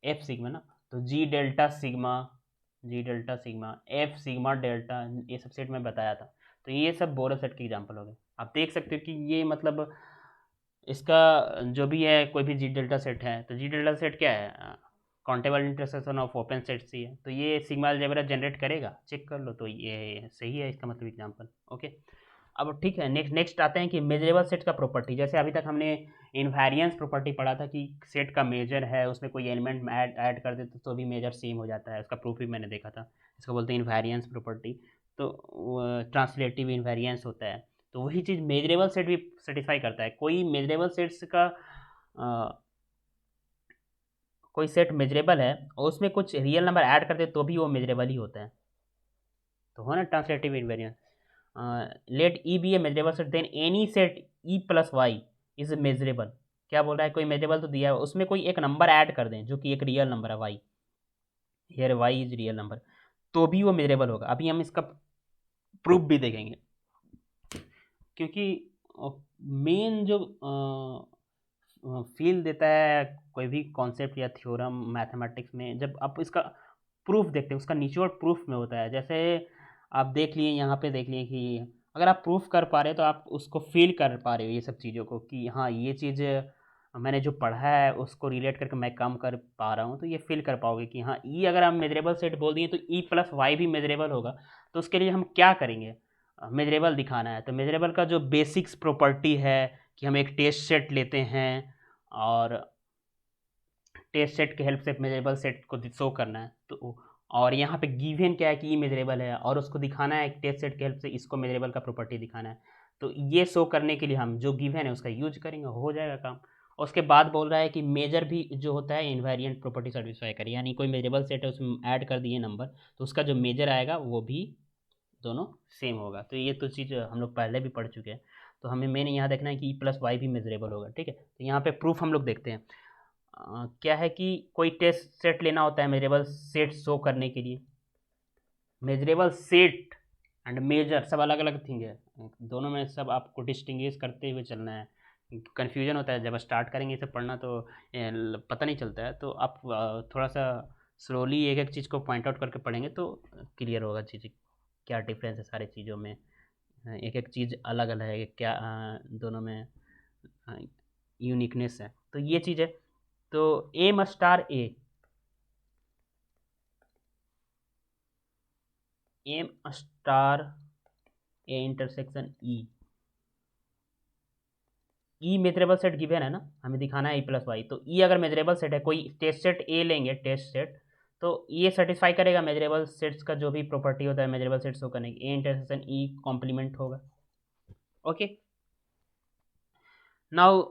एफ सिग्मा ना, तो G delta sigma, G delta sigma, F sigma delta, ये सब सेट में बताया था। तो ये सब बोरल सेट के एग्जांपल हो गए। आप देख सकते हो कि ये मतलब इसका जो भी है, कोई भी जी डेल्टा सेट है, तो जी डेल्टा सेट क्या है, countable intersection of open set सी है, तो ये सिग्मा अलजेब्रा जनरेट करेगा, चेक कर लो, तो ये सही है इसका मतलब एग्जाम्पल। ओके, अब ठीक है, नेक्स्ट आते हैं कि मेजरेबल सेट का प्रॉपर्टी। जैसे अभी तक हमने इनवेरियंस प्रॉपर्टी पढ़ा था कि सेट का मेजर है, उसमें कोई एलिमेंट ऐड कर देते तो भी मेजर सेम हो जाता है, उसका प्रूफ भी मैंने देखा था, इसको बोलते हैं इनवेरियंस प्रॉपर्टी। तो ट्रांसलेटिव इनवेरियंस होता है, तो वही चीज़ मेजरेबल सेट भी सेटिस्फाई करता है। कोई मेजरेबल सेट्स का कोई सेट मेजरेबल है और उसमें कुछ रियल नंबर ऐड कर दे तो भी वो मेजरेबल ही होता है। तो हो ना translative invariance. Let E be a measurable set then any set E plus Y is measurable. क्या बोल रहा है, कोई मेजरेबल तो दिया है, उसमें कोई एक नंबर ऐड कर दें जो कि एक रियल नंबर है Y, here Y is real number, तो भी वो मेजरेबल होगा। अभी हम इसका प्रूफ भी देखेंगे, क्योंकि मेन जो फील देता है कोई भी कॉन्सेप्ट या थ्योरम मैथमेटिक्स में, जब आप इसका प्रूफ देखते हैं उसका निचोड़ प्रूफ में होता है। जैसे आप देख लिए यहाँ पे, देख लिए कि अगर आप प्रूफ कर पा रहे हो तो आप उसको फील कर पा रहे हो ये सब चीज़ों को, कि हाँ ये चीज़ मैंने जो पढ़ा है उसको रिलेट करके मैं काम कर पा रहा हूँ, तो ये फील कर पाओगे कि हाँ ई अगर हम मेजरेबल सेट बोल दिए तो ई प्लस वाई भी मेजरेबल होगा। तो उसके लिए हम क्या करेंगे, मेजरेबल दिखाना है। तो मेजरेबल का जो बेसिक्स प्रॉपर्टी है कि हम एक टेस्ट सेट लेते हैं और टेस्ट सेट के हेल्प से मेजरेबल सेट को शो करना है। तो और यहाँ पे गिवन क्या है कि ये मेजरेबल है, और उसको दिखाना है एक टेस्ट सेट के हेल्प से इसको मेजरेबल का प्रॉपर्टी दिखाना है। तो ये शो करने के लिए हम जो गिवन है उसका यूज करेंगे, हो जाएगा काम। और उसके बाद बोल रहा है कि मेजर भी जो होता है इन्वेरिएंट प्रॉपर्टी सेटिस्फाई करे, यानी कोई मेजरेबल सेट है उसमें ऐड कर दिए नंबर, तो उसका जो मेजर आएगा वो भी दोनों सेम होगा। तो ये तो चीज़ हम लोग पहले भी पढ़ चुके हैं। तो हमें मेन यहाँ देखना है कि ई प्लस वाई भी मेजरेबल होगा, ठीक है। तो यहाँ पे प्रूफ हम लोग देखते हैं। क्या है कि कोई टेस्ट सेट लेना होता है मेजरेबल सेट शो करने के लिए। मेजरेबल सेट एंड मेजर सब अलग अलग थिंग है, दोनों में सब आपको डिस्टिंग्विश करते हुए चलना है। कन्फ्यूजन होता है जब स्टार्ट करेंगे इसे पढ़ना तो पता नहीं चलता है। तो आप थोड़ा सा स्लोली एक एक चीज़ को पॉइंट आउट करके पढ़ेंगे तो क्लियर होगा चीज़ क्या डिफरेंस है सारी चीज़ों में। एक एक चीज़ अलग अलग है क्या, दोनों में यूनिकनेस है। तो ये चीज़ है। तो M star M star A intersection E measurable set given है ना, हमें दिखाना है ई प्लस वाई। तो ई अगर मेजरेबल सेट है, कोई टेस्ट सेट ए लेंगे टेस्ट सेट, तो ये सेटिस्फाई करेगा मेजरेबल सेट्स का जो भी प्रॉपर्टी होता है मेजरेबल सेट्स शो करने की, ए इंटरसेक्शन ई कॉम्प्लीमेंट होगा। Okay, now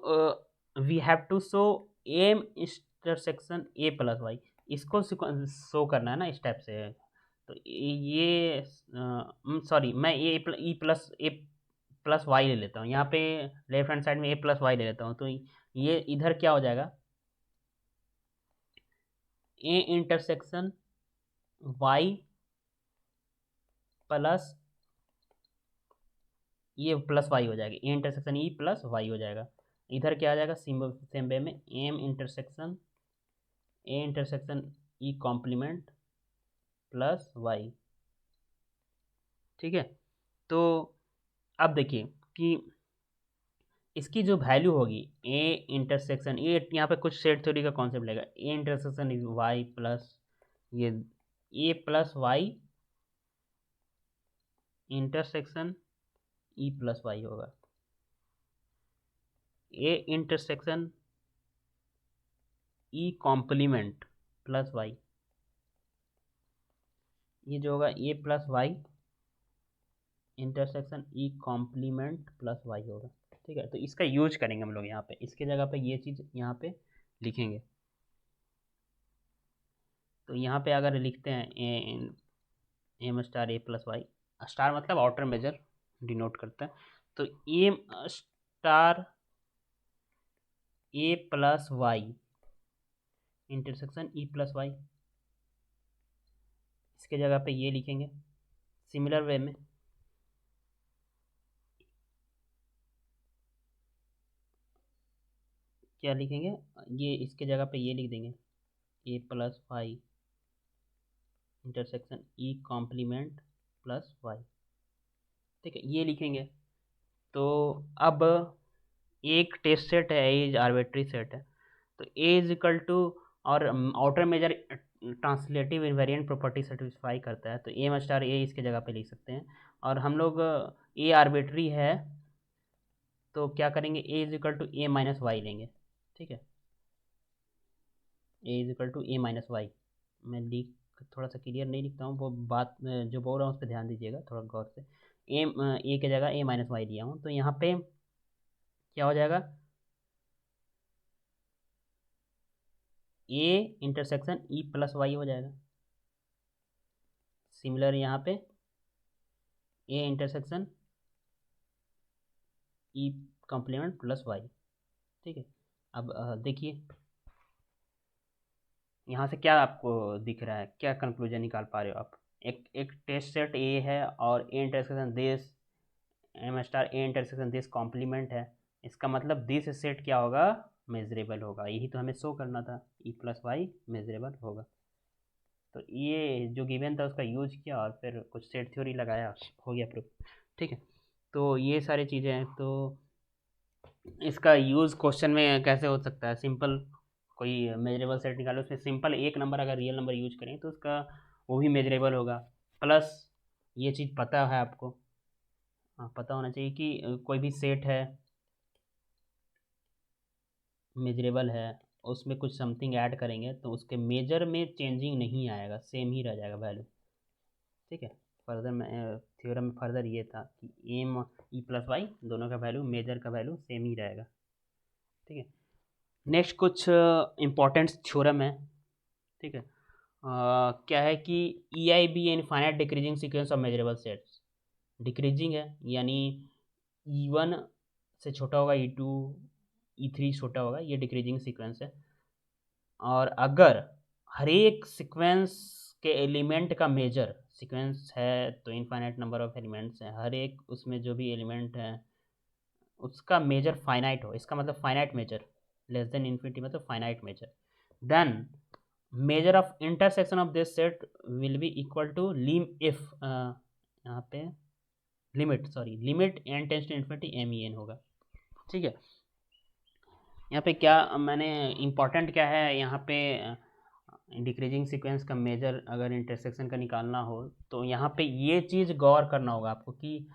we have to show M intersection A plus Y, इसको शो करना है ना इस टाइप से। तो ये सॉरी मैं ई प्लस वाई ले लेता हूँ यहाँ पे, लेफ्ट हैंड साइड में ए प्लस वाई ले लेता हूँ। तो ये इधर क्या हो जाएगा, ए इंटरसेक्शन वाई प्लस ये प्लस वाई हो जाएगा, A intersection E plus Y हो जाएगा। इधर क्या आ जाएगा सेम वे में M intersection A intersection E complement plus Y, ठीक है। तो अब देखिए कि इसकी जो वैल्यू होगी ए इंटरसेक्शन ए, यहाँ पे कुछ सेट थ्योरी का कॉन्सेप्ट लेगा, A intersection is Y plus ये A plus Y intersection E plus Y होगा। A intersection E complement plus Y, ये जो होगा A plus Y intersection E complement plus Y होगा, ठीक है। तो इसका यूज करेंगे हम लोग यहाँ पे, इसके जगह पे ये चीज़ यहाँ पे लिखेंगे। तो यहाँ पे अगर लिखते हैं M star A plus Y, star मतलब आउटर मेजर डिनोट करता है। तो M star A plus Y intersection E plus Y, इसके जगह पे ये लिखेंगे सिमिलर वे में। क्या लिखेंगे, ये इसके जगह पे ये लिख देंगे A plus Y intersection E complement plus Y, ठीक है, ये लिखेंगे। तो अब एक टेस्ट सेट है, ए इज आर्बिट्री सेट है। तो ए इज इक्वल टू, और outer measure translative invariant property satisfy करता है, तो ए स्टार ए इसके जगह पे लिख सकते हैं। और हम लोग ए आर्बिट्री है तो क्या करेंगे, A is equal to A minus Y लेंगे, ठीक है। A is equal to A minus Y, मैं लिख थोड़ा सा क्लियर नहीं लिखता हूँ, वो बात जो बोल रहा हूँ उस पर ध्यान दीजिएगा थोड़ा गौर से। ए के जगह ए माइनस वाई लिया हूँ, तो यहाँ पे क्या हो जाएगा, A intersection E plus Y हो जाएगा। सिमिलर यहाँ पे A intersection E complement plus Y. ठीक है, अब देखिए यहाँ से क्या आपको दिख रहा है, क्या कंक्लूजन निकाल पा रहे हो आप। एक एक टेस्ट सेट ए है और A intersection this M star A intersection this complement है, इसका मतलब दिस सेट क्या होगा, मेजरेबल होगा। यही तो हमें शो करना था, ई प्लस वाई मेजरेबल होगा। तो ये जो गिवन था उसका यूज किया और फिर कुछ सेट थ्योरी लगाया, हो गया प्रूफ। ठीक है, तो ये सारी चीज़ें हैं। तो इसका यूज़ क्वेश्चन में कैसे हो सकता है, सिंपल कोई मेजरेबल सेट निकालो, उसमें सिंपल एक नंबर अगर रियल नंबर यूज करें तो उसका वो भी मेजरेबल होगा। प्लस ये चीज़ पता है आपको, हाँ पता होना चाहिए कि कोई भी सेट है मेजरेबल है, उसमें कुछ समथिंग ऐड करेंगे तो उसके मेजर में चेंजिंग नहीं आएगा, सेम ही रह जाएगा वैल्यू। ठीक है, फर्दर में थ्योरम में फर्दर ये था कि एम ई प्लस वाई दोनों का वैल्यू, मेजर का वैल्यू सेम ही रहेगा। ठीक है, नेक्स्ट कुछ इम्पोर्टेंट थ्योरम है। ठीक है, क्या है कि E I be infinite decreasing sequence of measurable sets, decreasing है यानी ई वन से छोटा होगा, ई टू ई थ्री छोटा होगा, ये डिक्रीजिंग सीक्वेंस है। और अगर हर एक सीक्वेंस के एलिमेंट का मेजर, सीक्वेंस है तो इनफाइनाइट नंबर ऑफ एलिमेंट्स हैं, हर एक उसमें जो भी एलिमेंट है उसका मेजर फाइनाइट हो, इसका मतलब finite measure, less than infinity मतलब finite measure, then measure of intersection of this set will be equal to lim if यहाँ पे limit, sorry limit N tends to infinity M E N होगा। ठीक है, यहाँ पे क्या मैंने इम्पॉर्टेंट क्या है यहाँ पे, डिक्रीजिंग सीक्वेंस का मेजर अगर इंटरसेक्शन का निकालना हो तो यहाँ पे ये चीज़ गौर करना होगा आपको कि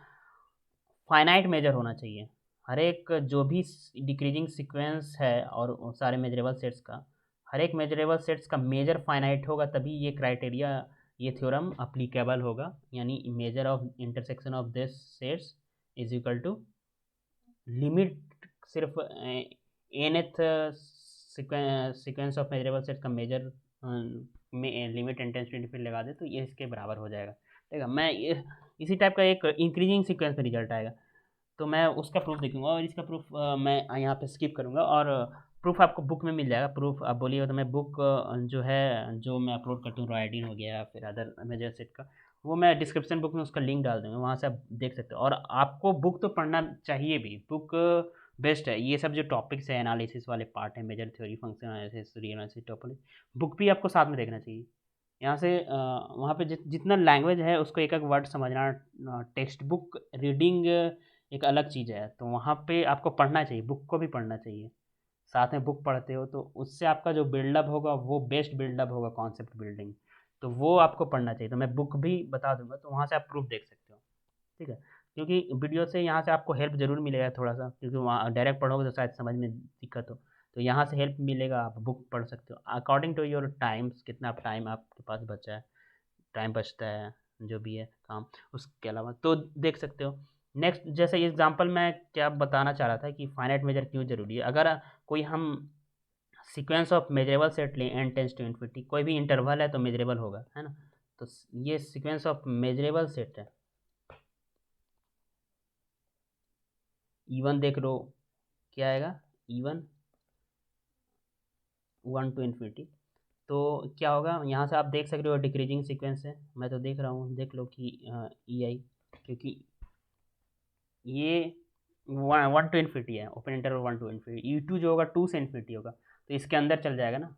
फाइनाइट मेजर होना चाहिए। हर एक जो भी डिक्रीजिंग सीक्वेंस है और सारे मेजरेबल सेट्स का, हर एक मेजरेबल सेट्स का मेजर फाइनाइट होगा तभी ये क्राइटेरिया, ये थ्योरम अप्लीकेबल होगा। यानी measure of intersection of this sets is equal to limit, सिर्फ nth sequence of measurable sets का मेजर में लिमिट इंटेंसिटी फिर लगा दे तो ये इसके बराबर हो जाएगा। ठीक है, मैं इसी टाइप का एक इंक्रीजिंग सीक्वेंस में रिजल्ट आएगा तो मैं उसका प्रूफ देखूंगा, और इसका प्रूफ मैं यहाँ पे स्किप करूँगा, और प्रूफ आपको बुक में मिल जाएगा। प्रूफ आप बोलिएगा तो मैं बुक जो है जो मैं अपलोड करता हूँ, रॉयडीन हो गया फिर अदर मेजर सेट का, वो मैं डिस्क्रिप्शन बुक में उसका लिंक डाल दूँगा, वहाँ से आप देख सकते हो। और आपको बुक तो पढ़ना चाहिए भी, बुक बेस्ट है। ये सब जो टॉपिक्स है एनालिसिस वाले पार्ट है, measure theory, function analysis, real analysis, topology, book भी आपको साथ में देखना चाहिए। यहाँ से वहाँ पे जितना लैंग्वेज है उसको एक एक वर्ड समझना, टेक्स्ट बुक रीडिंग एक अलग चीज़ है, तो वहाँ पे आपको पढ़ना चाहिए, बुक को भी पढ़ना चाहिए। साथ में बुक पढ़ते हो तो उससे आपका जो बिल्डअप होगा वो बेस्ट बिल्डअप होगा, कॉन्सेप्ट बिल्डिंग, तो वो आपको पढ़ना चाहिए। तो मैं बुक भी बता दूंगा, तो वहाँ से आप प्रूफ देख सकते हो। ठीक है, क्योंकि वीडियो से यहाँ से आपको हेल्प ज़रूर मिलेगा थोड़ा सा, क्योंकि वहाँ डायरेक्ट पढ़ोगे तो शायद समझ में दिक्कत हो, तो यहाँ से हेल्प मिलेगा, आप बुक पढ़ सकते हो अकॉर्डिंग टू योर टाइम्स, कितना टाइम आपके पास बचा है, टाइम बचता है जो भी है काम, उसके अलावा तो देख सकते हो। नेक्स्ट जैसे एग्जांपल मैं क्या बताना चाह रहा था कि फाइनाइट मेजर क्यों ज़रूरी है। अगर कोई हम सीक्वेंस ऑफ मेजरेबल सेट लें एन टेंस टू इन्फिनिटी, कोई भी इंटरवल है तो मेजरेबल होगा, है ना। तो ये सीक्वेंस ऑफ मेजरेबल सेट है, E1 देख लो क्या आएगा, E1 1 टू इन्फिनिटी, तो क्या होगा यहाँ से आप देख सकते हो डिक्रीजिंग सीक्वेंस है, मैं तो देख रहा हूँ, देख लो कि ई आई, क्योंकि ये 1 टू इन्फिनिटी है, open interval 1 to infinity, E2 जो होगा 2 से इन्फिनिटी होगा तो इसके अंदर चल जाएगा ना,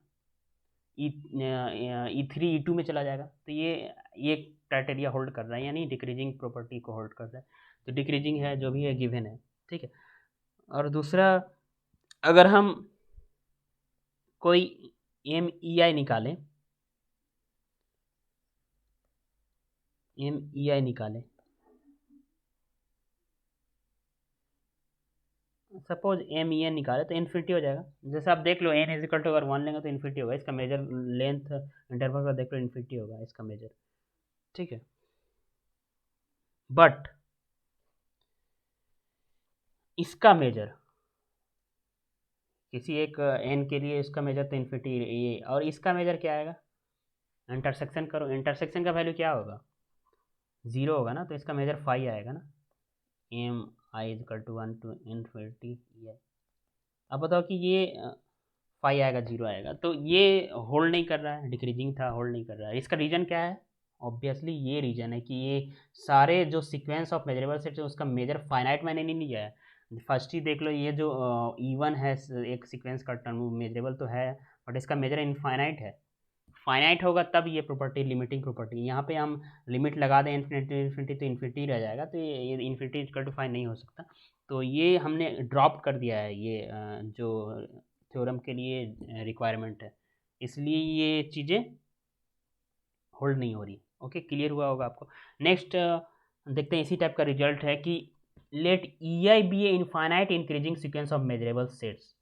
ई थ्री ई टू में चला जाएगा, तो ये क्राइटेरिया होल्ड कर रहा है, यानी डिक्रीजिंग प्रॉपर्टी को होल्ड कर रहा है। तो डिक्रीजिंग है जो भी है गिवन है। ठीक है, और दूसरा अगर हम कोई एम ई आई निकालें, एम ई आई निकालें, सपोज एम ई एन निकाले तो इन्फिनिटी हो जाएगा। जैसे आप देख लो एन इज इक्वल टू अगर 1 लेंगे तो इन्फिनिटी होगा, इसका मेजर लेंथ इंटरवल का देख लो इन्फिनिटी होगा इसका मेजर। ठीक है, बट इसका मेजर किसी एक एन के लिए इसका मेजर तो इन्फिनिटी ये, और इसका मेजर क्या आएगा, इंटरसेक्शन करो, इंटरसेक्शन का वैल्यू क्या होगा, ज़ीरो होगा ना, तो इसका मेजर फाइव आएगा ना, M I is equal to 1 to infinity E I. अब बताओ कि ये फाइव आएगा, जीरो आएगा, तो ये होल्ड नहीं कर रहा है, डिक्रीजिंग था, होल्ड नहीं कर रहा है। इसका रीज़न क्या है? ऑब्वियसली ये रीज़न है कि ये सारे जो सीक्वेंस ऑफ मेजरेबल सेट्स है उसका मेजर फाइनाइट मैंने नहीं लिया है। फर्स्ट ही देख लो, ये जो E1 है एक सीक्वेंस का टर्म मेजरेबल तो है, बट इसका मेजर इनफाइनाइट है। फाइनाइट होगा तब ये प्रॉपर्टी लिमिटिंग प्रॉपर्टी, यहाँ पे हम लिमिट लगा दें इन्फिनिटी इन्फिनिटी तो इन्फिनिटी रह जाएगा, तो ये इन्फिनिटी इक्वल टू फाइव नहीं हो सकता। तो ये हमने ड्रॉप कर दिया है, ये जो थ्योरम के लिए रिक्वायरमेंट है, इसलिए ये चीज़ें होल्ड नहीं हो रही। ओके, क्लियर हुआ होगा आपको। नेक्स्ट देखते हैं, इसी टाइप का रिजल्ट है कि let E I be a infinite increasing sequence of measurable sets.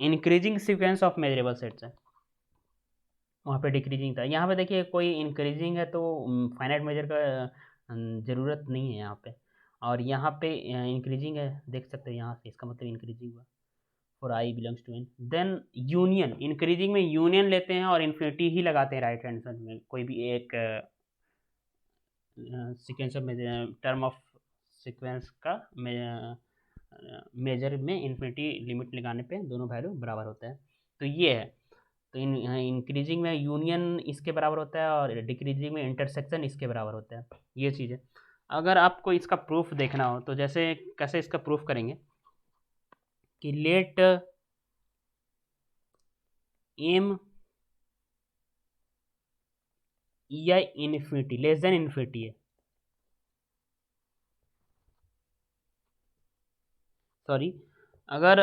Increasing sequence of measurable sets है, वहाँ पे डिक्रीजिंग था, यहाँ पे देखिए कोई इंक्रीजिंग है तो फाइनाइट मेजर का ज़रूरत नहीं है यहाँ पे, और यहाँ पे इंक्रीजिंग है, देख सकते हैं यहाँ से, इसका मतलब इंक्रीजिंग हुआ for I belongs to N. Then union, increasing में यूनियन लेते हैं और इन्फिनिटी ही लगाते हैं राइट हैंड साइड में, कोई भी एक sequence of term of sequence का मेजर में इन्फिनिटी लिमिट लगाने पे दोनों वैल्यू बराबर होता है। तो ये है, तो इंक्रीजिंग में यूनियन इसके बराबर होता है और डिक्रीजिंग में इंटरसेक्शन इसके बराबर होता है, ये चीज़ है। अगर आपको इसका प्रूफ देखना हो तो जैसे कैसे इसका प्रूफ करेंगे कि लेट एम ई आई इन्फिनिटी लेस देन इन्फिनिटी है, सॉरी, अगर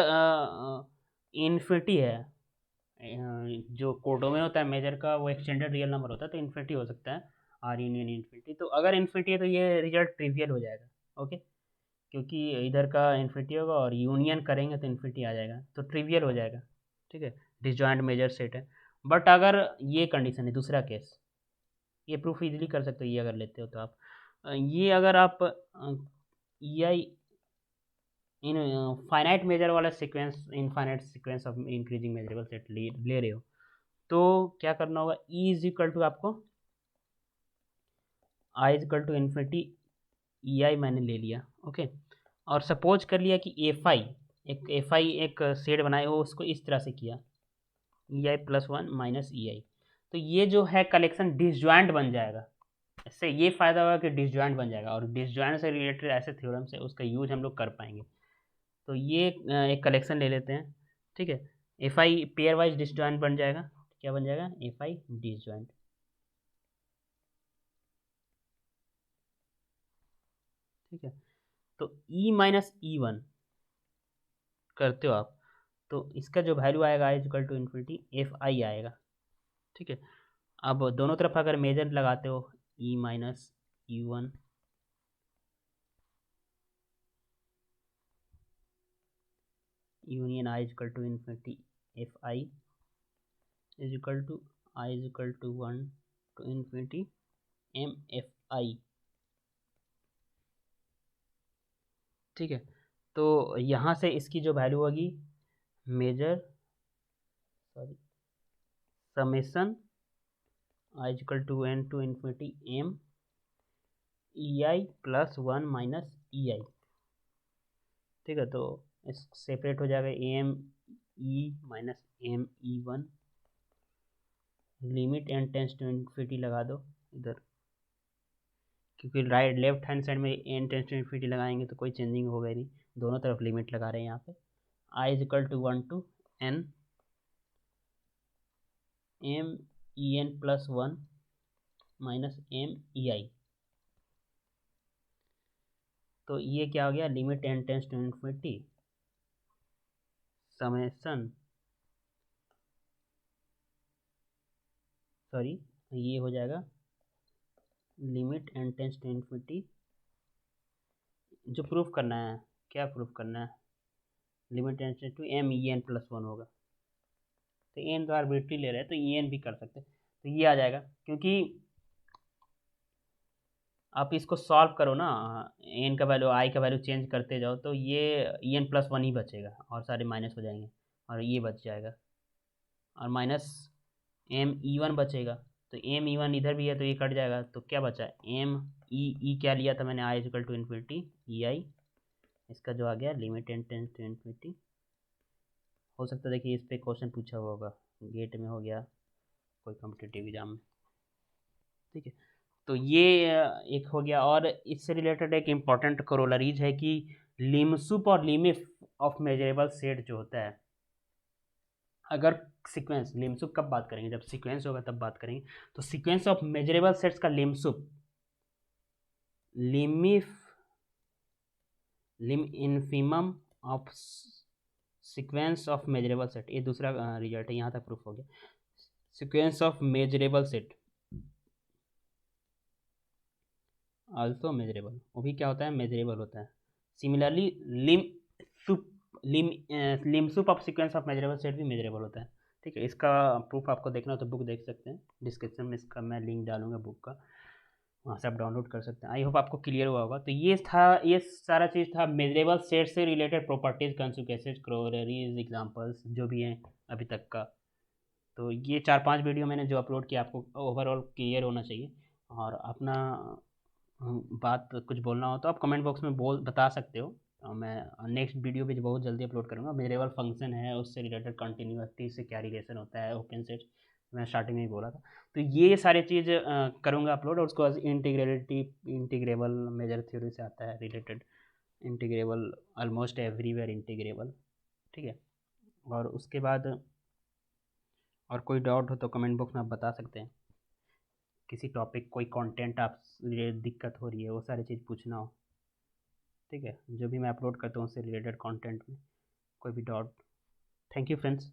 इन्फिनिटी है, जो कोडो में होता है मेजर का वो एक्सटेंडेड रियल नंबर होता है, तो इन्फिनिटी हो सकता है, आर यूनियन इन्फिनिटी। तो अगर इन्फिनिटी है तो ये रिजल्ट ट्रिवियल हो जाएगा। ओके, क्योंकि इधर का इन्फिनिटी होगा और यूनियन करेंगे तो इन्फिनिटी आ जाएगा, तो ट्रिवियल हो जाएगा। ठीक है, डिसजॉइंट मेजर सेट है। बट अगर ये कंडीशन है, दूसरा केस, ये प्रूफ इजीली कर सकते हो, ये अगर लेते हो तो आप ये अगर आप ई आई इन फाइनाइट मेजर वाला sequence, infinite sequence of increasing measurable set ले रहे हो, तो क्या करना होगा, ई इज इक्वल टू आपको आई is equal to infinity E आई मैंने ले लिया। ओके, और सपोज कर लिया कि एफ आई एक सेट बनाए हो, उसको इस तरह से किया ई I plus one minus E I, तो ये जो है कलेक्शन डिसजॉइंट बन जाएगा। इससे ये फ़ायदा होगा कि डिसजॉइंट बन जाएगा, और डिसजॉइंट से रिलेटेड ऐसे थ्योरम से उसका यूज हम लोग कर पाएंगे। तो ये एक कलेक्शन ले लेते हैं। ठीक है, F I pair wise disjoint बन जाएगा, क्या बन जाएगा, एफ आई डिसजॉइंट। ठीक है, तो ई माइनस ई वन करते हो आप, तो इसका जो वैल्यू आएगा I equal to infinity F I आएगा। ठीक है, अब दोनों तरफ अगर मेजर लगाते हो, E minus E one union I equal to infinity F I is equal to I is equal to one to infinity M F I. ठीक है, तो यहाँ से इसकी जो वैल्यू होगी, measure sorry summation I equal to N to infinity M E I plus one minus E I. ठीक है, तो इस सेपरेट हो जाएगा M E minus M E one, limit N tends to infinity लगा दो इधर, क्योंकि राइट लेफ्ट हैंड साइड में एन टेंस टू इन्फिनिटी लगाएंगे तो कोई चेंजिंग होगा ही नहीं, दोनों तरफ लिमिट लगा रहे हैं यहाँ पे। I is equal to one to N M E N plus one minus M E I. तो ये क्या हो गया, limit N tends to infinity summation, sorry ये हो जाएगा limit N tends to infinity, जो प्रूफ करना है, क्या प्रूफ करना है, limit N tends to M E N plus one होगा, तो एन तो आर्बिट्री ले रहे हैं तो ई एन भी कर सकते हैं, तो ये आ जाएगा। क्योंकि आप इसको सॉल्व करो ना, एन का वैल्यू आई का वैल्यू चेंज करते जाओ, तो ये ई एन प्लस वन ही बचेगा और सारे माइनस हो जाएंगे, और ये बच जाएगा, और माइनस एम ई वन बचेगा, तो एम ई वन इधर भी है तो ये कट जाएगा, तो क्या बचा एम ई क्या लिया था मैंने, I is equal to infinity E I, इसका जो आ गया limit ten tends to infinity. हो सकता है देखिए इस पर क्वेश्चन पूछा हुआ होगा, गेट में हो गया कोई कॉम्पिटिटिव एग्जाम में, ठीक है। तो ये एक हो गया। और इससे रिलेटेड एक इम्पॉर्टेंट कोरोलरीज है कि लिमसुप और लिमिफ ऑफ मेजरेबल सेट जो होता है, अगर सीक्वेंस, लिमसुप कब बात करेंगे, जब सीक्वेंस होगा तब बात करेंगे। तो सीक्वेंस ऑफ मेजरेबल सेट्स का lim sup, lim inf, lim infimum of sequence of measurable set, ये दूसरा रिजल्ट है, यहाँ तक प्रूफ हो गया। Sequence of measurable set also measurable, वो भी क्या होता है, मेजरेबल होता है। Similarly lim sup of sequence of measurable set भी मेजरेबल होता है, ठीक है। इसका प्रूफ आपको देखना हो तो बुक देख सकते हैं, डिस्क्रिप्शन में इसका मैं लिंक डालूंगा बुक का, वहाँ से आप डाउनलोड कर सकते हैं। आई होप आपको क्लियर हुआ होगा। तो ये था, ये सारा चीज़ था मेजरेबल सेट से रिलेटेड प्रॉपर्टीज, कंसिक्वेंसेज, क्रोलरीज, एग्जांपल्स जो भी हैं अभी तक का। तो ये 4-5 वीडियो मैंने जो अपलोड किया आपको ओवरऑल क्लियर होना चाहिए। और अपना बात कुछ बोलना हो तो आप कमेंट बॉक्स में बता सकते हो, और मैं नेक्स्ट वीडियो भी बहुत जल्दी अपलोड करूँगा। मेजरेबल फंक्शन है उससे रिलेटेड कंटिन्यूटी से क्या रिलेशन होता है, ओपन सेट मैं स्टार्टिंग में ही बोला था। तो ये सारी चीज़ करूँगा अपलोड। और उसके बाद इंटीग्रेलिटी, इंटीग्रेबल मेजर थ्योरी से आता है related, integrable almost everywhere integrable, ठीक है। और उसके बाद और कोई डाउट हो तो कमेंट बॉक्स में आप बता सकते हैं, किसी टॉपिक कोई कंटेंट आप दिक्कत हो रही है वो सारी चीज़ पूछना हो, ठीक है। जो भी मैं अपलोड करता हूँ उससे रिलेटेड कंटेंट में कोई भी डाउट। Thank you friends.